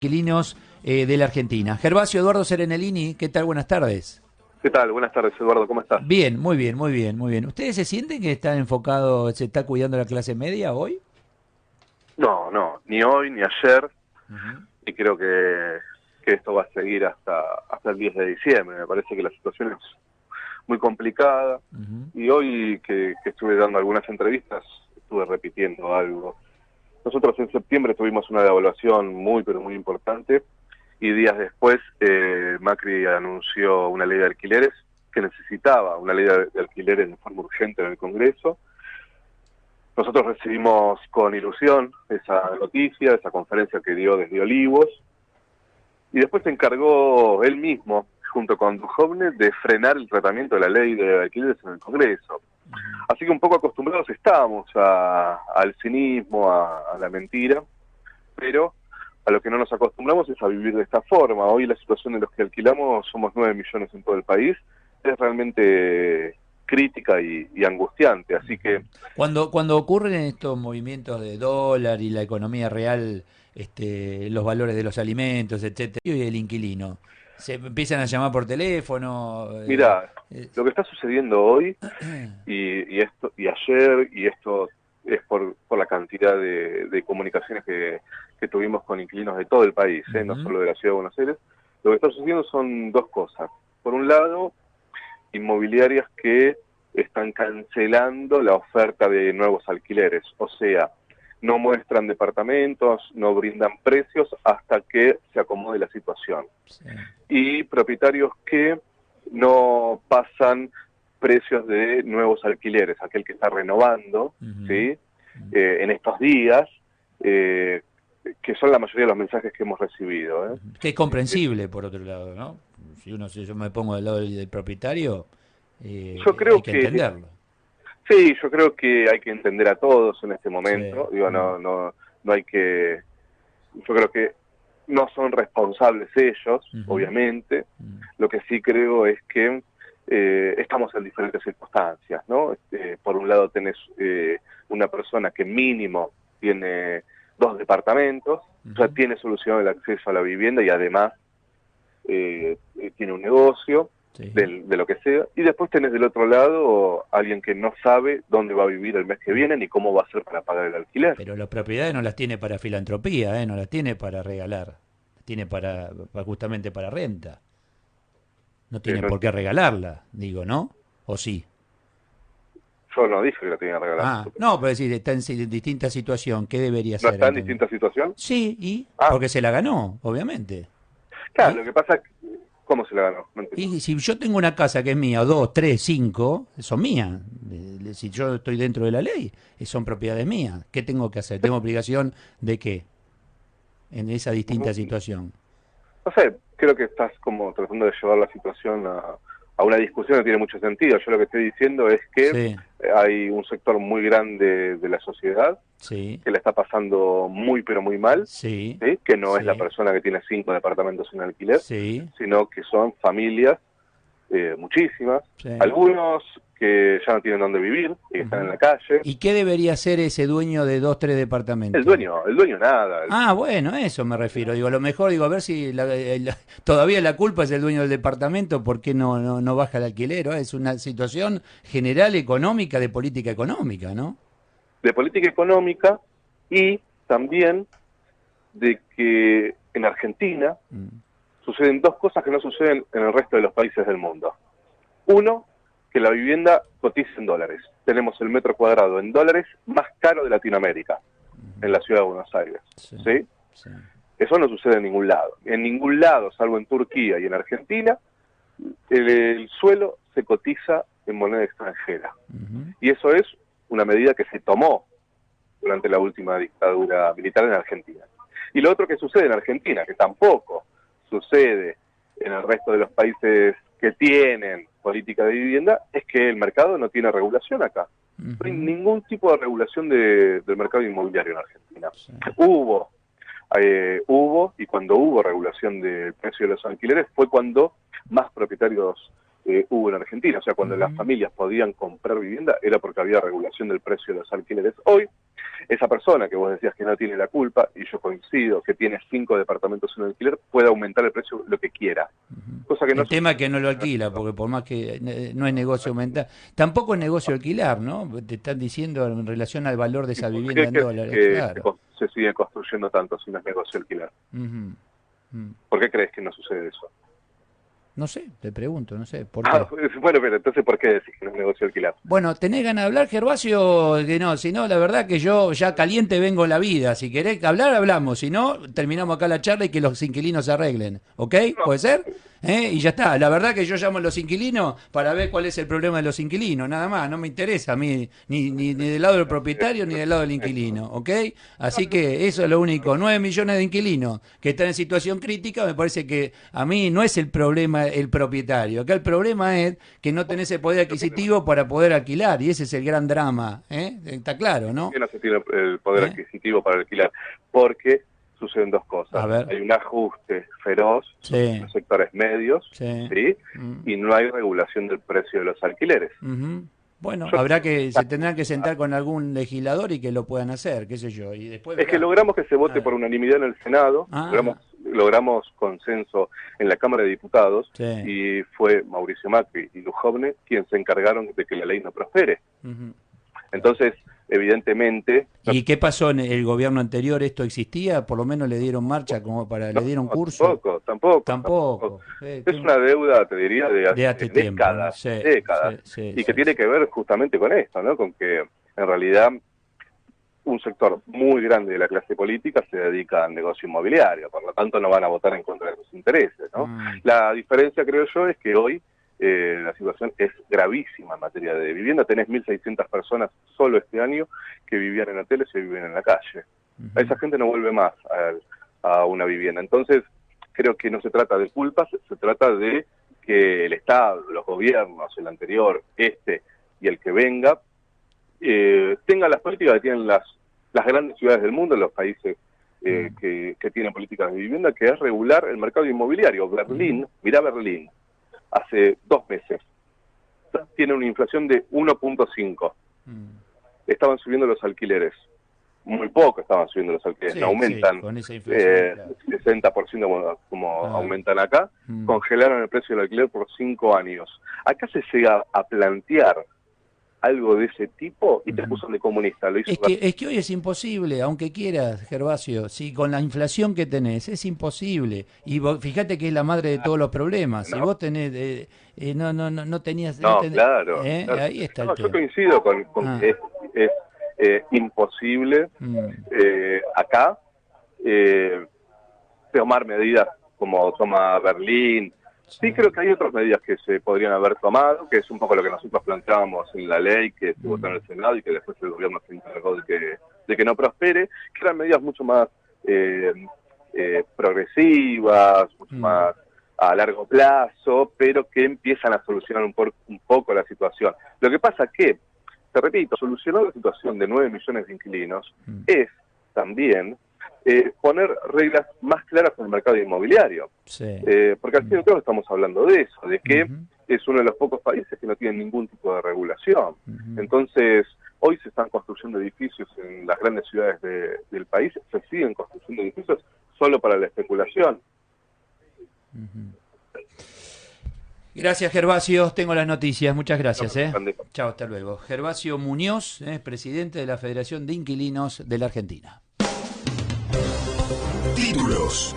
Inquilinos de la Argentina. Gervasio Eduardo Serenellini, ¿qué tal? Buenas tardes. ¿Qué tal? Buenas tardes, Eduardo, ¿cómo estás? Bien, muy bien, muy bien, muy bien. ¿Ustedes se sienten que están enfocados, se está cuidando la clase media hoy? No, no, ni hoy ni ayer, Ujú, y creo que esto va a seguir hasta el 10 de diciembre. Me parece que la situación es muy complicada, ujú. y hoy que estuve dando algunas entrevistas, estuve repitiendo algo. Nosotros en septiembre tuvimos una devaluación muy, pero muy importante, y días después Macri anunció una ley de alquileres, que necesitaba una ley de alquileres de forma urgente en el Congreso. Nosotros recibimos con ilusión esa noticia, esa conferencia que dio desde Olivos, y después se encargó él mismo, junto con Duhovne, de frenar el tratamiento de la ley de alquileres en el Congreso. Así que un poco acostumbrados estamos al cinismo, a la mentira, pero a lo que no nos acostumbramos es a vivir de esta forma. Hoy la situación de los que alquilamos, somos 9 millones en todo el país, es realmente crítica y angustiante, así que Cuando ocurren estos movimientos de dólar y la economía real, los valores de los alimentos, etcétera, y el inquilino, se empiezan a llamar por teléfono. mira, lo que está sucediendo hoy y ayer, y esto es por la cantidad de comunicaciones que tuvimos con inquilinos de todo el país, no Ujú. solo de la ciudad de Buenos Aires. Lo que está sucediendo son dos cosas. Por un lado, inmobiliarias que están cancelando la oferta de nuevos alquileres, o sea, no muestran departamentos, no brindan precios hasta que se acomode la situación. Sí. Y propietarios que no pasan precios de nuevos alquileres, aquel que está renovando, Ujú. ¿sí? En estos días, eh, que son la mayoría de los mensajes que hemos recibido. Que es comprensible, por otro lado, ¿no? Si yo me pongo del lado del propietario, Yo hay creo que que, entenderlo. sí, yo creo que hay que entender a todos en este Sí. momento. Digo, Mm, no hay que, yo creo que no son responsables ellos, ujú, obviamente. mm. Lo que sí creo es que estamos en diferentes circunstancias, ¿no? Por un lado tenés una persona que mínimo tiene 2 departamentos, o sea, Ujú. tiene solucionado el acceso a la vivienda y además tiene un negocio Sí. de lo que sea, y después tenés del otro lado alguien que no sabe dónde va a vivir el mes que Mm. viene ni cómo va a hacer para pagar el alquiler. Pero las propiedades no las tiene para filantropía, ¿eh? No las tiene para regalar. Las tiene justamente para renta. No tiene No, por qué regalarla, digo, ¿no? ¿O sí? yo no dije que la tenía que regalar. Ah, no, pero decir, está en distinta situación. ¿Qué debería ¿No hacer está en entonces? distinta situación? Sí, y Ah, porque se la ganó, obviamente. claro, ¿Y? lo que pasa es que, ¿cómo se la ganó? No entiendo. Y si yo tengo una casa que es mía, o dos, tres, cinco, son mías. Si yo estoy dentro de la ley, son propiedades mías. ¿Qué tengo que hacer? ¿Tengo obligación de qué? En esa distinta situación. No sé, creo que estás como tratando de llevar la situación a una discusión que no tiene mucho sentido. Yo lo que estoy diciendo es que Sí, hay un sector muy grande de la sociedad sí, que la está pasando muy pero muy mal, sí, ¿sí? Que no es la sí, persona que tiene 5 departamentos en alquiler, sí, sino que son familias, muchísimas, sí. algunos que ya no tienen dónde vivir y que están en Ujú. la calle. ¿Y qué debería hacer ese dueño de dos, tres El departamentos? dueño, el dueño nada. Ah, bueno, a eso me refiero. Digo, a lo mejor, digo, a ver si todavía la culpa es el dueño del departamento, ¿por qué no baja el alquiler? ¿No? Es una situación general económica, de política económica, ¿no? De política económica y también de que en Argentina Mm, suceden dos cosas que no suceden en el resto de los países del mundo. Uno, que la vivienda cotiza en dólares. Tenemos el metro cuadrado en dólares más caro de Latinoamérica, en la ciudad de Buenos Aires. sí, ¿Sí? sí. Eso no sucede en ningún lado. En ningún lado, salvo en Turquía y en Argentina, el suelo se cotiza en moneda extranjera. Ujú. Y eso es una medida que se tomó durante la última dictadura militar en Argentina. Y lo otro que sucede en Argentina, que tampoco sucede en el resto de los países que tienen política de vivienda, es que el mercado no tiene regulación acá. No hay Ujú. ningún tipo de regulación del mercado inmobiliario en Argentina. Sí. Hubo, y cuando hubo regulación del precio de los alquileres fue cuando más propietarios hubo en Argentina. O sea, cuando las familias podían comprar vivienda era porque había regulación del precio de los alquileres. Hoy, esa persona que vos decías que no tiene la culpa, y yo coincido, que tiene 5 departamentos en alquiler, puede aumentar el precio lo que quiera. Cosa que no el tema es que no lo alquila, porque por más que no es negocio aumentar, tampoco es negocio alquilar, ¿no? Te están diciendo en relación al valor de esa vivienda en dólares. Claro. se sigue construyendo tanto si no es negocio alquilar? ¿Por qué crees que no sucede eso? No sé, te pregunto, no sé. ¿Por qué? Bueno, pero entonces, ¿por qué decís que no es negocio alquilar? Bueno, ¿tenés ganas de hablar, Gervasio? Que no, si no, la verdad que yo ya caliente vengo en la vida. Si querés hablar, hablamos. Si no, terminamos acá la charla y que los inquilinos se arreglen. ¿Ok? No. ¿Puede ser? Y ya está. La verdad que yo llamo a los inquilinos para ver cuál es el problema de los inquilinos. Nada más. No me interesa a mí ni del lado del propietario ni del lado del inquilino. ¿Ok? Así que eso es lo único. 9 millones de inquilinos que están en situación crítica. Me parece que a mí no es el problema el propietario. Acá el problema es que no tenés el poder adquisitivo para poder alquilar. Y ese es el gran drama. Está claro, ¿no? ¿Por qué no se tiene el poder adquisitivo para alquilar? Porque suceden dos cosas. Hay un ajuste feroz en los sectores medios, ¿sí? Y no hay regulación del precio de los alquileres. Bueno, se tendrán que sentar con algún legislador y que lo puedan hacer, qué sé yo. Y después que logramos que se vote por unanimidad en el Senado, logramos consenso en la Cámara de Diputados, y fue Mauricio Macri y Duhovne quien se encargaron de que la ley no prospere. Entonces, evidentemente... ¿Y qué pasó en el gobierno anterior? ¿Esto existía? ¿Por lo menos le dieron marcha, como le dieron curso? Tampoco. Es una deuda, te diría, de hace décadas, y que tiene que ver justamente con esto, ¿no? Con que, en realidad, un sector muy grande de la clase política se dedica al negocio inmobiliario, por lo tanto no van a votar en contra de sus intereses, ¿no? La diferencia, creo yo, es que hoy la situación es gravísima en materia de vivienda. Tenés 1.600 personas solo este año que vivían en hoteles y viven en la calle. A esa gente no vuelve más a una vivienda. Entonces, creo que no se trata de culpas, se trata de que el Estado, los gobiernos, el anterior, y el que venga, tengan las políticas que tienen las grandes ciudades del mundo, los países que tienen políticas de vivienda, que es regular el mercado inmobiliario. Berlín, mirá Berlín, hace 2 meses, tiene una inflación de 1.5. Estaban subiendo los alquileres. Muy poco estaban subiendo los alquileres. No aumentan con esa inflación, 60% como aumentan acá. Congelaron el precio del alquiler por 5 años. Acá se llega a plantear algo de ese tipo y te acusan de comunista. Lo hizo es que hoy es imposible, aunque quieras, Gervasio, si con la inflación que tenés, es imposible. Y vos, fíjate que es la madre de todos los problemas. Si vos tenés, no tenías... claro. Ahí está el tema. Yo coincido con que es imposible acá tomar medidas como toma Berlín. Sí, creo que hay otras medidas que se podrían haber tomado, que es un poco lo que nosotros planteábamos en la ley que se votó en el Senado y que después el gobierno se encargó de que no prospere, que eran medidas mucho más progresivas, mucho más a largo plazo, pero que empiezan a solucionar un poco la situación. Lo que pasa que, te repito, solucionar la situación de 9 millones de inquilinos es también poner reglas más claras en el mercado inmobiliario. Porque al fin y al cabo estamos hablando de eso, de que es uno de los pocos países que no tienen ningún tipo de regulación. Entonces, hoy se están construyendo edificios en las grandes ciudades del país, se siguen construyendo edificios solo para la especulación. Gracias, Gervasio. Tengo las noticias. Muchas gracias. Chao, hasta luego. Gervasio Muñoz, presidente de la Federación de Inquilinos de la Argentina. Títulos.